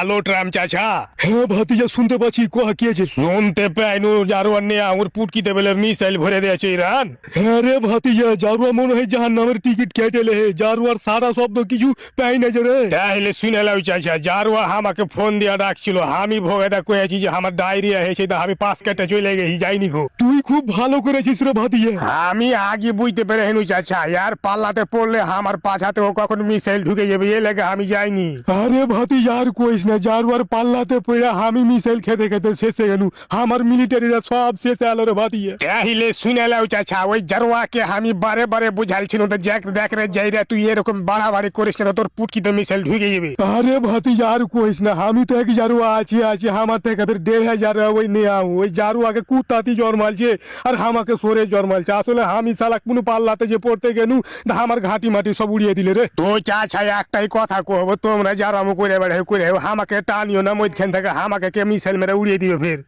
Hello tram চাচা। হ্যাঁ ভাতিজা শুনতে পাচ্ছি, কোয়া কি আছে? শুনতে পাইনু জারোয়ার নিয়ে আঙুর পুটকিতে বেলে মিসাইল ভরে দিয়েছে ইরান। হ্যাঁ রে ভাতিজা, জারুয়া মনে হয় জাহান নামের টিকিট কেটে লে। জারুয়ার সারা শব্দ কিছু পাই না যে রে। তাহলে শুনে লাও চাচা, জারোয়া আমাকে ফোন দিয়া ডাকছিল, আমি ভোগেটা কয়েছি যে আমার ডায়রিয়া হয়েছে, তা আমি পাঁচ কাটে চলে গেছি, যাইনি গো। তুই খুব ভালো করেছিস রে ভাতিজা। আমি আগে বুঝতে পেরে হেনু চাচা, ইয়ার পাল্লাতে পড়লে আমার পাছাতেও কখন মিসাইল ঢুকে যাবে, এ লেগে আমি যাইনি। আরে ভাতিজা আর কইস না, জারুয়ার পাল্লাতে পড়ে আমি মিসাইল খেতে খেতে শেষে গেলু। আমার মিলিটারিরা সব শেষে আলো রে ভাতিজা। তাহলে শুনে লাও চাচা, ওই জারোয়াকে আমি বারে বারে বুঝাইছিল তো, দেখ রে যাই রে, তুই এরকম বাড়াবাড়ি করিস কেন, তোর পুটকিতে মিসাইল ঢুকে যাবে। আরে ভাতিজা আর কইস না, আমি তো এক জারুয়া আছি আমার থেকে 1,500 ওই নিয়ে ওই জারুয়াকে কুত্তাতি জ্বর মারছে আর আমাকে সরে জ্বর মারছে। আসলে আমি শালা কোনো পাল্লাতে যে পড়তে গেলু, তা আমার ঘাটি মাটি সব উড়িয়ে দিলে রে। তো চাচা একটাই কথা কব, তোমরা যারা করে বেড়াই করে আমাকে টানিও না মধ্যখান থেকে, আমাকে কে মিসাইল মেরে উড়িয়ে দিবে ফের।